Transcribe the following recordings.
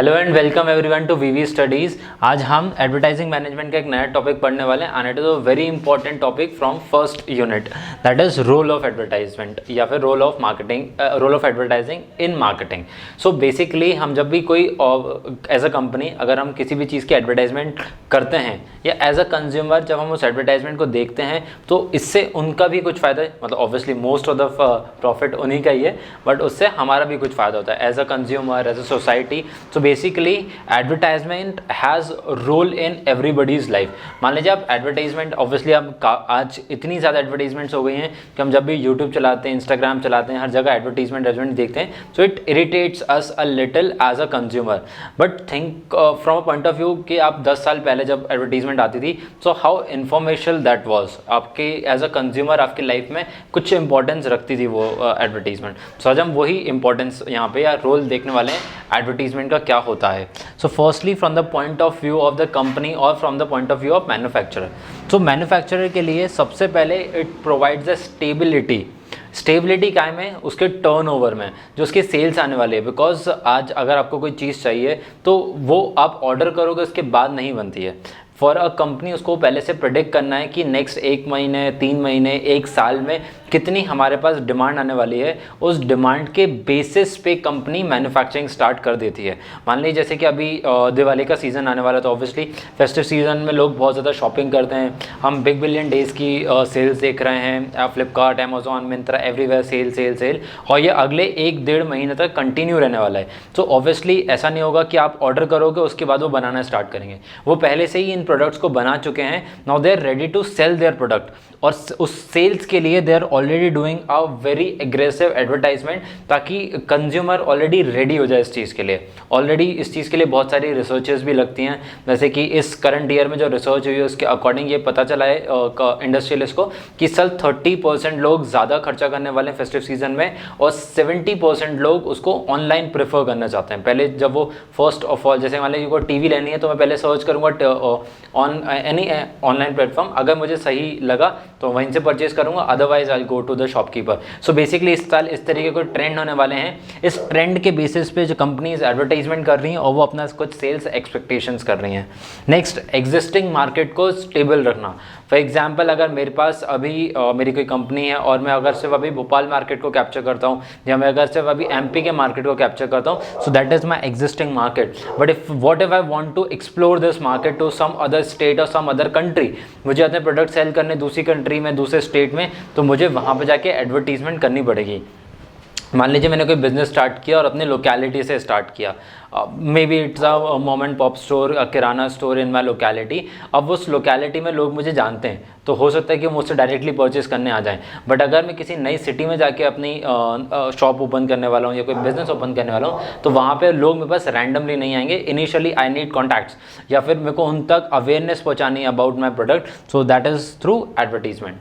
Hello and welcome everyone to V V studies. आज हम advertising management का एक नया टॉपिक पढ़ने वाले हैं and it is a very important topic from first unit, that is role of advertisement या फिर role of marketing, role of advertising in marketing. So basically हम जब भी कोई एज अ कंपनी अगर हम किसी भी चीज़ की एडवर्टाइजमेंट करते हैं या एज अ कंज्यूमर जब हम उस एडवर्टाइजमेंट को देखते हैं तो इससे उनका भी कुछ फ़ायदा, मतलब obviously most of the profit उन्हीं का ही है, बट उससे हमारा भी कुछ फ़ायदा होता है as a consumer, as a society. So basically advertisement has role in everybody's life. मान लीजिए आप एडवर्टाइजमेंट, ऑब्वियसली आप आज इतनी ज़्यादा एडवर्टाइजमेंट्स हो गई हैं कि हम जब भी यूट्यूब चलाते हैं, इंस्टाग्राम चलाते हैं, हर जगह एडवर्टीजमेंट देखते हैं। So it irritates us a little as a consumer, but think from a point of view कि आप 10 साल पहले जब एडवर्टीजमेंट आती थी, so how informational that was, आपके एज अ कंज्यूमर आपकी लाइफ में कुछ इंपॉर्टेंस रखती थी वो एडवर्टीजमेंट। सो आज हम वही इंपॉर्टेंस यहाँ पे या रोल देखने वाले हैं एडवर्टीजमेंट का क्या होता है। So firstly from the point of view of the company और from the point of view of manufacturer. So manufacturer के लिए सबसे पहले इट प्रोवाइड्स अ स्टेबिलिटी कायम है उसके टर्नओवर में, जो उसके सेल्स आने वाले हैं। बिकॉज आज अगर आपको कोई चीज़ चाहिए तो वो आप ऑर्डर करोगे उसके बाद नहीं बनती है। फॉर अ कंपनी उसको पहले से प्रेडिक्ट करना है कि नेक्स्ट 1 महीने, 3 महीने, 1 साल में कितनी हमारे पास डिमांड आने वाली है। उस डिमांड के बेसिस पे कंपनी मैन्युफैक्चरिंग स्टार्ट कर देती है। मान लीजिए जैसे कि अभी दिवाली का सीज़न आने वाला है, तो ऑब्वियसली फेस्टिव सीज़न में लोग बहुत ज़्यादा शॉपिंग करते हैं। हम बिग बिलियन डेज़ की सेल्स देख रहे हैं, Flipkart, Amazon, Myntra, everywhere sale sale sale, और ये अगले 1-1.5 महीने तक कंटिन्यू रहने वाला है। तो ऑब्वियसली ऐसा नहीं होगा कि आप ऑर्डर करोगे उसके बाद वो बनाना स्टार्ट करेंगे। वो पहले से ही इन प्रोडक्ट्स को बना चुके हैं। Now they are ready to sell their product, और उस सेल्स के लिए they are already doing a very aggressive advertisement, ताकि कंज्यूमर ऑलरेडी रेडी हो जाए इस चीज़ के लिए। ऑलरेडी इस चीज़ के लिए बहुत सारी रिसर्चेस भी लगती हैं, जैसे कि इस करंट ईयर में जो रिसर्च हुई है उसके अकॉर्डिंग ये पता चला है इंडस्ट्रियलिस्ट को कि सल 30% लोग ज़्यादा खर्चा करने वाले हैं फेस्टिव सीजन में, और 70% लोग उसको ऑनलाइन प्रेफर करना चाहते हैं। पहले जब वो फर्स्ट ऑफ ऑल, जैसे मान लीजिए कोई टीवी लेनी है तो मैं पहले सर्च करूँगा ऑन एनी ऑनलाइन प्लेटफॉर्म, अगर मुझे सही लगा तो वहीं से परचेज करूंगा, otherwise I go to the shopkeeper. So basically इस साल इस तरीके के ट्रेंड होने वाले हैं। इस ट्रेंड के बेसिस पे जो कंपनीज एडवर्टाइजमेंट कर रही हैं और वो अपना कुछ सेल्स एक्सपेक्टेशंस कर रही हैं। नेक्स्ट, एग्जिस्टिंग मार्केट को स्टेबल रखना। फॉर एग्जाम्पल, अगर मेरे पास अभी मेरी कोई कंपनी है और मैं अगर सिर्फ अभी भोपाल मार्केट को कैप्चर करता हूँ, या मैं अगर सिर्फ अभी एमपी के मार्केट को कैप्चर करता हूँ, so that is my existing market. But if I want to explore this market to some other state और सम अदर कंट्री, मुझे अपने प्रोडक्ट सेल करने दूसरी कंट्री में, दूसरे स्टेट में, तो मुझे वहाँ पे जाके एडवर्टीजमेंट करनी पड़ेगी। मान लीजिए मैंने कोई बिजनेस स्टार्ट किया और अपनी लोकेलिटी से स्टार्ट किया, may be it's a mom and pop store, kirana store in my locality. अब उस लोकेलिटी में लोग मुझे जानते हैं, तो हो सकता है कि मुझसे डायरेक्टली परचेस करने आ जाएं। बट अगर मैं किसी नई सिटी में जाके अपनी शॉप ओपन करने वाला हूँ या कोई बिजनेस ओपन करने वाला हूँ, तो वहाँ पे लोग मेरे पास रैंडमली नहीं आएंगे। इनिशियली आई नीड कॉन्टैक्ट्स, या फिर मेरे को उन तक अवेयरनेस पहुँचानी है about my product, so that is through advertisement.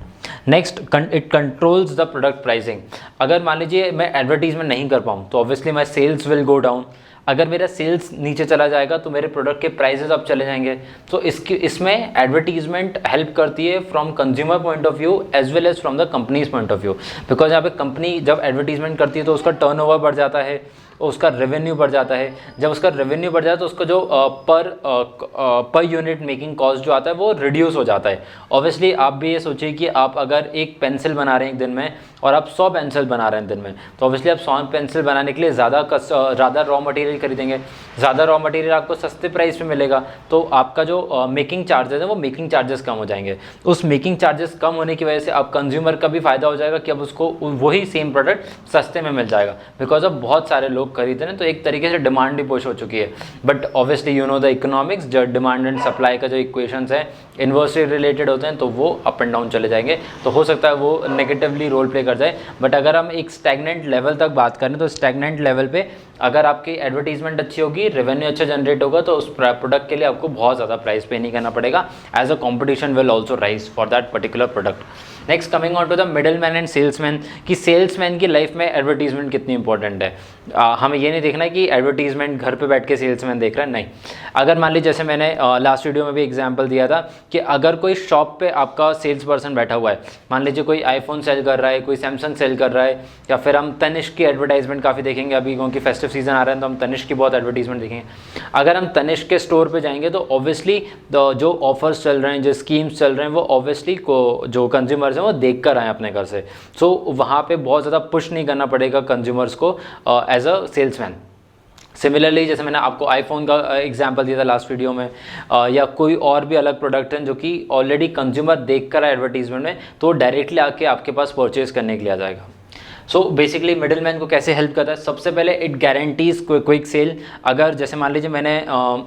Next, it controls the product pricing. अगर मान लीजिए मैं एडवर्टीजमेंट नहीं कर पाऊँ तो obviously my sales will go down. अगर मेरा सेल्स नीचे चला जाएगा तो मेरे प्रोडक्ट के प्राइसेस अब चले जाएंगे। तो इसमें एडवर्टीजमेंट हेल्प करती है from consumer point of view as well as from the company's point of view. Because यहाँ पे कंपनी जब एडवर्टीजमेंट करती है तो उसका टर्नओवर बढ़ जाता है, उसका रेवेन्यू बढ़ जाता है। जब उसका रेवेन्यू बढ़ जाता है तो उसका जो पर यूनिट मेकिंग कॉस्ट जो आता है वो रिड्यूस हो जाता है। ऑब्वियसली आप भी ये सोचिए कि आप अगर एक पेंसिल बना रहे हैं एक दिन में और आप 100 पेंसिल बना रहे हैं दिन में, तो ऑब्वियसली आप 100 पेंसिल बनाने के लिए ज़्यादा रॉ मटेरियल खरीदेंगे। ज़्यादा रॉ मटेरियल आपको सस्ते प्राइस पे मिलेगा, तो आपका जो मेकिंग चार्जेस है वो मेकिंग चार्जेस कम हो जाएंगे। उस मेकिंग चार्जेस कम होने की वजह से आप कंज्यूमर का भी फायदा हो जाएगा कि अब उसको वही सेम प्रोडक्ट सस्ते में मिल जाएगा। बिकॉज अब बहुत सारे लोग खरीद रहे हैं, तो एक तरीके से डिमांड ही पुश हो चुकी है। But obviously you know the economics, जो डिमांड एंड सप्लाई का जो इक्वेशंस है इन्वर्सली रिलेटेड होते हैं, तो वो अप एंड डाउन चले जाएंगे। तो हो सकता है वो नेगेटिवली रोल प्ले कर जाए। बट अगर हम एक स्टैग्नेंट लेवल तक बात करें तो स्टैग्नेंट लेवल पे अगर आपकी एडवर्टीजमेंट अच्छी होगी, रेवेन्यू अच्छा जनरेट होगा, तो उस प्रोडक्ट के लिए आपको बहुत ज़्यादा प्राइस पे नहीं करना पड़ेगा। As a competition will also rise for that particular product. Next coming on to the middle man and salesman, कि सेल्समैन की लाइफ में एडवर्टीजमेंट कितनी इंपॉर्टेंट है। हमें ये नहीं देखना कि एडवर्टीजमेंट घर पे बैठ के सेल्समैन देख रहा है, नहीं। अगर मान लीजिए जैसे मैंने लास्ट वीडियो में भी एग्जांपल दिया था कि अगर कोई शॉप पे आपका सेल्स पर्सन बैठा हुआ है, मान लीजिए कोई आईफोन सेल कर रहा है, कोई सैमसंग सेल कर रहा है, या फिर हम तनिष्क की एडवर्टाइजमेंट काफ़ी देखेंगे, अभी क्योंकि फेस्टिव सीजन आ रहा है तो हम तनिष्क की बहुत एडवर्टीजमेंट देखेंगे। अगर हम तनिष्क के स्टोर पे जाएंगे तो ऑब्वियसली जो ऑफर्स चल रहे हैं, जो स्कीम्स चल रहे हैं, वो ऑब्वियसली को जो कंज्यूमर्स हैं वो देख कर आए अपने घर से। सो वहाँ पे बहुत ज़्यादा पुश नहीं करना पड़ेगा कंज्यूमर्स को एज अ सेल्समैन। सिमिलरली जैसे मैंने आपको आईफोन का एग्जांपल दिया था लास्ट वीडियो में, या कोई और भी अलग प्रोडक्ट हैं जो कि ऑलरेडी कंज्यूमर देख कर आए एडवर्टीजमेंट में, तो डायरेक्टली आके आपके पास परचेज करने के लिए आ जाएगा। सो बेसिकली मिडिल मैन को कैसे हेल्प करता है, सबसे पहले इट गारंटीज क्विक सेल। अगर जैसे मान लीजिए मैंने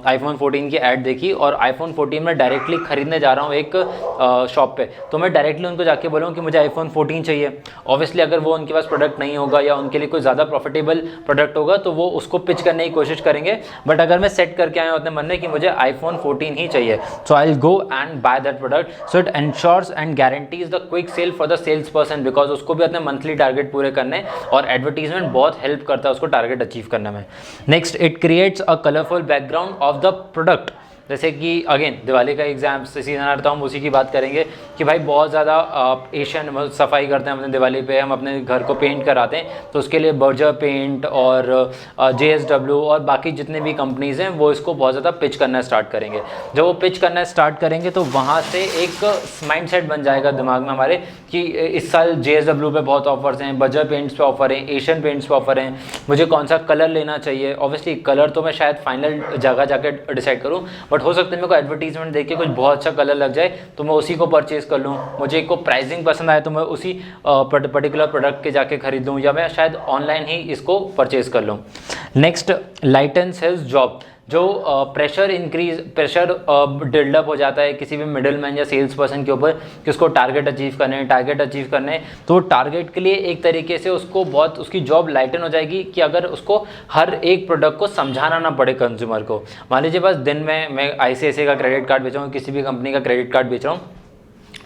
आईफोन 14 की ऐड देखी और आईफोन 14 में डायरेक्टली खरीदने जा रहा हूँ एक शॉप पे, तो मैं डायरेक्टली उनको जाके बोलूँ कि मुझे आईफोन 14 चाहिए। ऑब्वियसली अगर वो उनके पास प्रोडक्ट नहीं होगा या उनके लिए कोई ज़्यादा प्रॉफिटेबल प्रोडक्ट होगा तो वो उसको पिच करने की कोशिश करेंगे। बट अगर मैं सेट करके आया हूँ अपने मन में कि मुझे आईफोन 14 ही चाहिए, so I will go and buy that product. So it ensures and guarantees the quick sale for the sales person, because उसको भी अपने मंथली टारगेट पूरे करने, और एडवर्टीजमेंट बहुत हेल्प करता है उसको टारगेट अचीव करने में। Next, it creates a colourful background of the product. जैसे कि अगेन दिवाली का एग्जाम सीजन आ रहा, हम उसी की बात करेंगे कि भाई बहुत ज़्यादा एशियन सफाई करते हैं अपने दिवाली पे, हम अपने घर को पेंट कराते हैं, तो उसके लिए बर्जर पेंट और JSW और बाकी जितने भी कंपनीज़ हैं वो इसको बहुत ज़्यादा पिच करना स्टार्ट करेंगे। जब वो पिच करना स्टार्ट करेंगे तो वहाँ से एक माइंडसेट बन जाएगा दिमाग में हमारे कि इस साल JSW पे बहुत ऑफर्स हैं, बर्जर पेंट्स पे ऑफर हैं, एशियन पेंट्स पे ऑफर हैं, मुझे कौन सा कलर लेना चाहिए। ऑब्वियसली कलर तो मैं शायद फाइनल जगह जाकर डिसाइड करूँ, बट हो सकता है मेरे को एडवर्टीजमेंट देख के कुछ बहुत अच्छा कलर लग जाए तो मैं उसी को परचेज कर लूँ। मुझे को प्राइसिंग पसंद आए तो मैं उसी पर्टिकुलर प्रोडक्ट के जाके खरीद लूँ, या मैं शायद ऑनलाइन ही इसको परचेज कर लूँ। Next, lightens his job. जो प्रेशर बिल्डअप हो जाता है किसी भी मिडिल मैन या सेल्स पर्सन के ऊपर कि उसको टारगेट अचीव करने हैं, तो टारगेट के लिए एक तरीके से उसको बहुत उसकी जॉब लाइटन हो जाएगी कि अगर उसको हर एक प्रोडक्ट को समझाना ना पड़े कंज्यूमर को। मान लीजिए बस दिन में मैं ICICI का क्रेडिट कार्ड बेच रहा हूँ, किसी भी कंपनी का क्रेडिट कार्ड बेच रहा हूँ,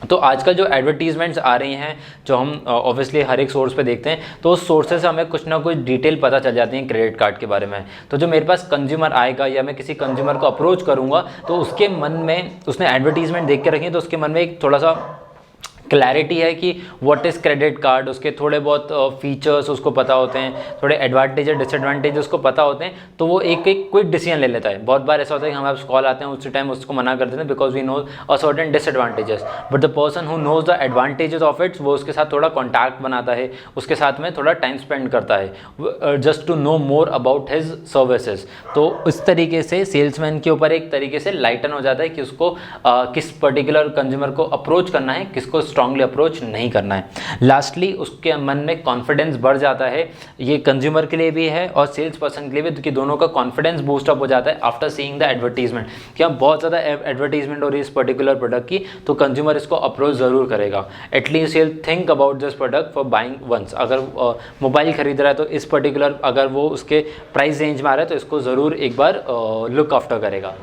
तो आजकल जो एडवर्टीजमेंट्स आ रही हैं जो हम ऑब्वियसली हर एक सोर्स पे देखते हैं, तो उस सोर्सेज से हमें कुछ ना कुछ डिटेल पता चल जाती है क्रेडिट कार्ड के बारे में। तो जो मेरे पास कंज्यूमर आएगा या मैं किसी कंज्यूमर को अप्रोच करूँगा तो उसके मन में, उसने एडवर्टीजमेंट देख के रखी है तो उसके मन में एक थोड़ा सा क्लैरिटी है कि व्हाट इज़ क्रेडिट कार्ड, उसके थोड़े बहुत फीचर्स उसको पता होते हैं, थोड़े एडवांटेज और डिसएडवांटेज उसको पता होते हैं, तो वो एक क्विक डिसीजन ले लेता है। बहुत बार ऐसा होता है कि हमारे पास कॉल आते हैं उसी टाइम उसको मना कर देते हैं because we know a certain disadvantages, but the person who knows the advantages of its वो उसके साथ थोड़ा कॉन्टैक्ट बनाता है, उसके साथ में थोड़ा टाइम स्पेंड करता है just to know more about his services. तो इस तरीके से सेल्समैन के ऊपर एक तरीके से लाइटन हो जाता है कि उसको किस पर्टिकुलर कंज्यूमर को अप्रोच करना है, किसको स्ट्रांगली अप्रोच नहीं करना है। लास्टली उसके मन में कॉन्फिडेंस बढ़ जाता है, ये कंज्यूमर के लिए भी है और सेल्स पर्सन के लिए भी, कि दोनों का कॉन्फिडेंस बूस्ट अप हो जाता है आफ्टर सीइंग द एडवर्टीजमेंट। क्या बहुत ज़्यादा एडवर्टीजमेंट हो रही है इस पर्टिकुलर प्रोडक्ट की, तो कंज्यूमर इसको अप्रोच ज़रूर करेगा। At least he think about this product for buying once. अगर मोबाइल खरीद रहा है तो इस पर्टिकुलर अगर वो उसके प्राइस रेंज में आ रहा है तो इसको ज़रूर एक बार लुक आफ्टर करेगा।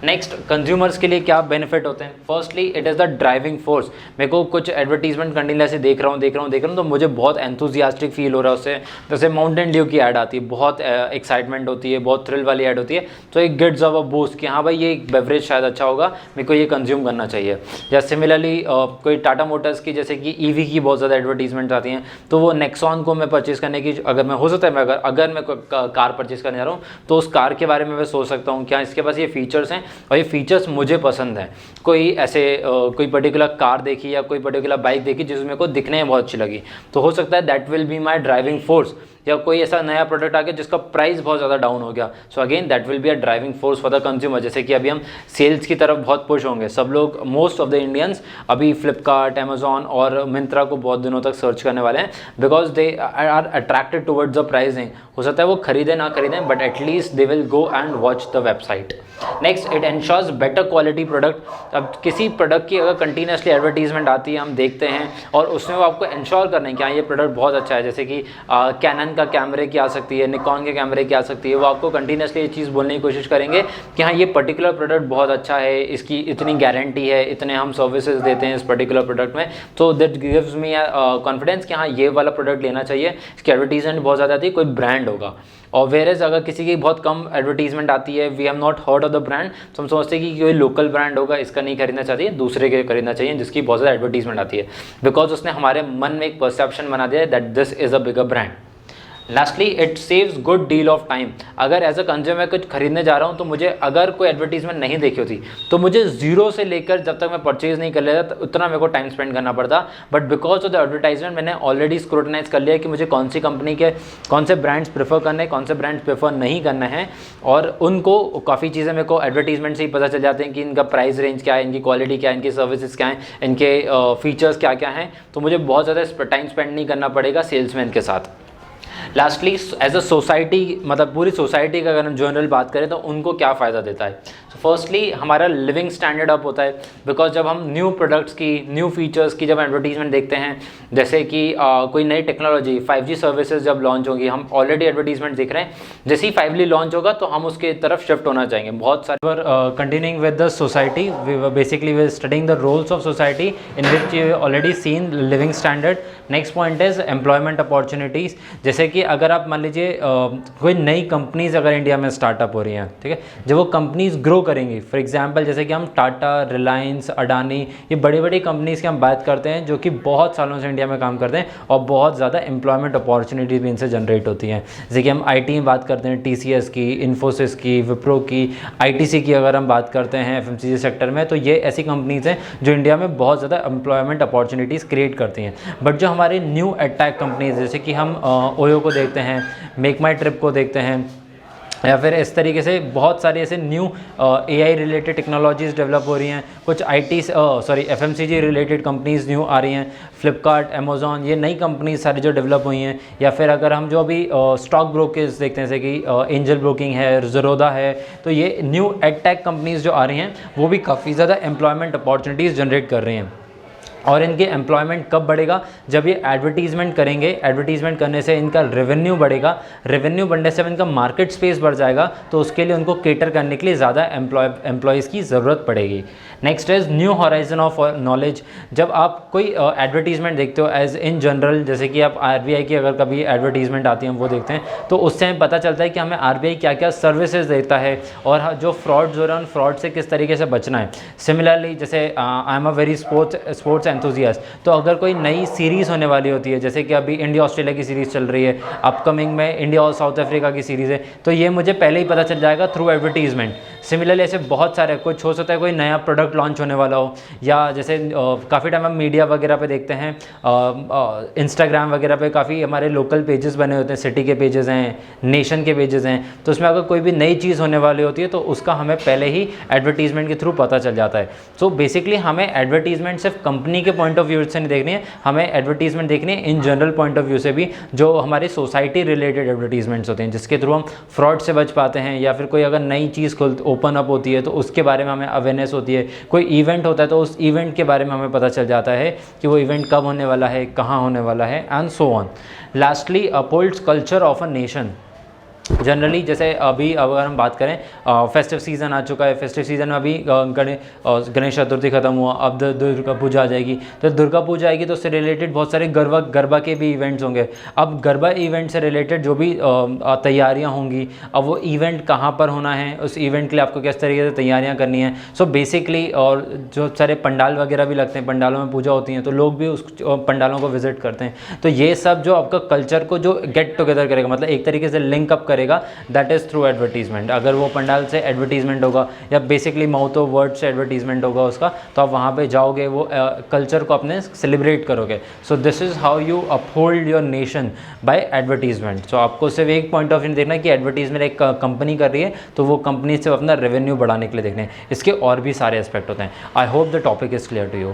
नेक्स्ट, कंज्यूमर्स के लिए क्या बेनिफिट होते हैं। Firstly it is the driving force. मेरे को कुछ एडवर्टीजमेंट कंटिन्यूसली देख रहा हूँ तो मुझे बहुत एंथुजियास्टिक फील हो रहा है उससे। जैसे माउंटेन ड्यू की ऐड आती है, बहुत एक्साइटमेंट होती है, बहुत थ्रिल वाली ऐड होती है, तो एक गिट्स ऑफ अ बूस्ट कि हाँ भाई ये एक बेवरेज शायद अच्छा होगा, मेरे को ये कंज्यूम करना चाहिए। या सिमिलरली कोई टाटा मोटर्स की जैसे कि EV की बहुत ज़्यादा एडवर्टीजमेंट आती हैं, तो वो नेक्सॉन को मैं परचेज़ करने की, अगर मैं हो सकता है मैं अगर मैं कार परचेज़ करने जा रहा हूँ तो उस कार के बारे में मैं सोच सकता हूँ क्या इसके पास ये फीचर्स हैं और ये फीचर्स मुझे पसंद हैं। कोई ऐसे कोई पर्टिकुलर कार देखी या कोई पर्टिकुलर बाइक देखी जिसमें मेरे को दिखने में बहुत अच्छी लगी, तो हो सकता है that will be my driving force. या कोई ऐसा नया प्रोडक्ट आ गया जिसका प्राइस बहुत ज़्यादा डाउन हो गया, so again that will be a driving force for the consumer. जैसे कि अभी हम सेल्स की तरफ बहुत पुश होंगे, सब लोग, मोस्ट ऑफ द इंडियंस अभी फ्लिपकार्ट, अमेजॉन और मिंत्रा को बहुत दिनों तक सर्च करने वाले हैं because they are attracted towards the pricing. हो सकता है वो खरीदें ना खरीदें, but at least they will go and watch the website. Next, it ensures better quality product. अब किसी प्रोडक्ट की अगर कंटिन्यूसली एडवर्टीजमेंट आती है, हम देखते हैं और उसमें वो आपको इंश्योर करना है कि हाँ ये प्रोडक्ट बहुत अच्छा है। जैसे कि कैनन कैन का कैमरे की आ सकती है, निकॉन के कैमरे की आ सकती है, वो आपको कंटिन्यूसली ये चीज़ बोलने की कोशिश करेंगे कि हाँ ये पर्टिकुलर प्रोडक्ट बहुत अच्छा है, इसकी इतनी गारंटी है, इतने हम सर्विसेज देते हैं इस पर्टिकुलर प्रोडक्ट में, तो दैट गिव्स मी कॉन्फिडेंस कि हाँ ये वाला प्रोडक्ट लेना चाहिए। इसकी एडवर्टीजमेंट बहुत ज़्यादा आती है, कोई ब्रांड होगा। और वेरेज अगर किसी की बहुत कम एडवर्टीजमेंट आती है, we have not heard of the brand, तो हम सोचते हैं कि कोई लोकल ब्रांड होगा, इसका नहीं खरीदना चाहिए, दूसरे के खरीदना चाहिए जिसकी बहुत ज़्यादा एडवर्टीजमेंट आती है, बिकॉज उसने हमारे मन में एक परसेप्शन बना दिया है that this is a bigger brand. Lastly it saves good deal of time. अगर एज अ कंज्यूमर कुछ खरीदने जा रहा हूँ तो मुझे अगर कोई एडवर्टीजमेंट नहीं देखी होती तो मुझे जीरो से लेकर जब तक मैं परचेज नहीं कर लेता उतना मेरे को टाइम स्पेंड करना पड़ता, but because of the advertisement मैंने ऑलरेडी स्क्रूटनाइज कर लिया कि मुझे कौन सी कंपनी के कौन से ब्रांड्स प्रेफर करने हैं, कौन से ब्रांड्स प्रेफर नहीं करना है, और उनको काफ़ी चीज़ें मेरे को एडवर्टीजमेंट से ही पता चल जाते हैं कि इनका प्राइस रेंज क्या है, इनकी क्वालिटी क्या है, इनकी सर्विसेज क्या है, इनके फीचर्स क्या क्या हैं, तो मुझे बहुत ज़्यादा टाइम स्पेंड नहीं करना पड़ेगा सेल्समैन के साथ। लास्टली एज अ सोसाइटी, मतलब पूरी सोसाइटी का अगर हम जनरल बात करें तो उनको क्या फ़ायदा देता है। सो फर्स्टली हमारा लिविंग स्टैंडर्ड अप होता है, बिकॉज जब हम न्यू प्रोडक्ट्स की, न्यू फीचर्स की जब एडवर्टीजमेंट देखते हैं, जैसे कि कोई नई टेक्नोलॉजी 5G सर्विसेज जब लॉन्च होगी, हम ऑलरेडी एडवर्टीजमेंट देख रहे हैं, जैसे ही 5G लॉन्च होगा तो हम उसके तरफ शिफ्ट होना चाहेंगे। बहुत सारे continuing with the society, basically we studying the roles of society in which you already seen living standard. Next point is employment opportunities, जैसे कि अगर आप मान लीजिए कोई नई कंपनीज अगर इंडिया में स्टार्टअप हो रही हैं, ठीक है, जब वो कंपनीज ग्रो करेंगी, फॉर एग्जांपल जैसे कि हम टाटा, रिलायंस, अडानी, ये बड़ी बड़ी कंपनीज की हम बात करते हैं जो कि बहुत सालों से इंडिया में काम करते हैं और बहुत ज़्यादा एम्प्लॉयमेंट अपॉर्चुनिटीज़ भी इनसे जनरेट होती हैं। जैसे कि हम IT में बात करते हैं, TCS की, इन्फोसिस की, विप्रो की, ITC की अगर हम बात करते हैं FMCG सेक्टर में, तो ये ऐसी कंपनीज हैं जो इंडिया में बहुत ज़्यादा एम्प्लॉयमेंट अपॉर्चुनिटीज़ क्रिएट करती हैं। बट जो हमारे न्यू एडटेक कंपनीज, जैसे कि हम ओयो को देखते हैं, मेक माई ट्रिप को देखते हैं, या फिर इस तरीके से बहुत सारी ऐसे new AI related technologies develop हो रही हैं, कुछ FMCG रिलेटेड कंपनीज़ न्यू आ रही हैं, फ्लिपकार्ट, अमेज़ॉन, ये नई कंपनीज सारी जो डेवलप हुई हैं। या फिर अगर हम जो अभी स्टॉक ब्रोकर्स देखते हैं, जैसे कि एंजल ब्रोकिंग है, ज़रोदा है, तो ये न्यू एडटेक कंपनीज़ जो आ रही हैं वो भी काफ़ी ज़्यादा एम्प्लॉयमेंट अपॉर्चुनिटीज़ जनरेट कर रही हैं। और इनके एम्प्लॉयमेंट कब बढ़ेगा? जब ये एडवर्टीजमेंट करेंगे, एडवर्टीजमेंट करने से इनका रेवेन्यू बढ़ेगा, रेवेन्यू बढ़ने से इनका मार्केट स्पेस बढ़ जाएगा, तो उसके लिए उनको केटर करने के लिए ज़्यादा एम्प्लॉयज़ की ज़रूरत पड़ेगी। Next is new horizon of knowledge. जब आप कोई एडवर्टीजमेंट देखते हो एज इन जनरल, जैसे कि आप RBI की अगर कभी एडवर्टीजमेंट आती है हम वो देखते हैं, तो उससे हमें पता चलता है कि हमें RBI क्या क्या सर्विसेज देता है और जो फ्रॉड्स हो रहे हैं उन फ्रॉड से किस तरीके से बचना है। सिमिलरली जैसे I am a very sports enthusiast, तो अगर कोई नई सीरीज़ होने वाली होती है, जैसे कि अभी इंडिया ऑस्ट्रेलिया की सीरीज़ चल रही है, अपकमिंग में इंडिया और साउथ अफ्रीका की सीरीज़ है, तो ये मुझे पहले ही पता चल जाएगा थ्रू एडवर्टीजमेंट। सिमिलरली ऐसे बहुत सारे, कुछ हो सकता है कोई नया प्रोडक्ट लॉन्च होने वाला हो, या जैसे काफ़ी टाइम हम मीडिया वगैरह पे देखते हैं, इंस्टाग्राम वगैरह पे काफ़ी हमारे लोकल पेजेस बने होते हैं, सिटी के पेजेस हैं, नेशन के पेजेस हैं, तो उसमें अगर कोई भी नई चीज़ होने वाली होती है तो उसका हमें पहले ही एडवर्टीजमेंट के थ्रू पता चल जाता है। सो बेसिकली हमें एडवर्टीजमेंट सिर्फ कंपनी के पॉइंट ऑफ व्यू से नहीं देखनी है, हमें एडवर्टीजमेंट देखनी है in general point of view से भी, जो हमारी सोसाइटी रिलेटेड एडवर्टीजमेंट्स होते हैं, जिसके थ्रू हम फ्रॉड से बच पाते हैं, या फिर कोई अगर नई चीज़ ओपन अप होती है तो उसके बारे में हमें अवेयरनेस होती है, कोई इवेंट होता है तो उस इवेंट के बारे में हमें पता चल जाता है कि वो इवेंट कब होने वाला है, कहाँ होने वाला है, and so on. Lastly upholds culture of a nation. Generally जैसे अभी अगर हम बात करें, फेस्टिव सीज़न आ चुका है, फेस्टिव सीज़न में अभी गणेश चतुर्थी ख़त्म हुआ, अब दुर्गा पूजा आ जाएगी, तो दुर्गा पूजा आएगी तो उससे रिलेटेड बहुत सारे गरबा के भी इवेंट्स होंगे। अब गरबा इवेंट से रिलेटेड जो भी तैयारियां होंगी, अब वो इवेंट कहाँ पर होना है, उस इवेंट के लिए आपको किस तरीके से तैयारियाँ करनी है। सो बेसिकली, और जो सारे पंडाल वगैरह भी लगते हैं, पंडालों में पूजा होती हैं, तो लोग भी उस पंडालों को विजिट करते हैं। तो ये सब जो आपका कल्चर को जो गेट टुगेदर करेगा, मतलब एक तरीके से लिंक अप करेगा, दैट इज़ थ्रू एडवर्टीजमेंट। अगर वो पंडाल से एडवर्टीजमेंट होगा या बेसिकली माउथ ऑफ वर्ड से एडवर्टीजमेंट होगा उसका, तो आप वहाँ पे जाओगे, वो कल्चर को अपने सेलिब्रेट करोगे। So this is how you uphold your nation by advertisement. So आपको सिर्फ एक पॉइंट ऑफ व्यू देखना है कि एडवर्टीजमेंट एक कंपनी कर रही है, तो वो कंपनी सिर्फ अपना रेवेन्यू बढ़ाने के लिए देखना है, इसके और भी सारे एस्पेक्ट होते हैं। I hope the topic is clear to you.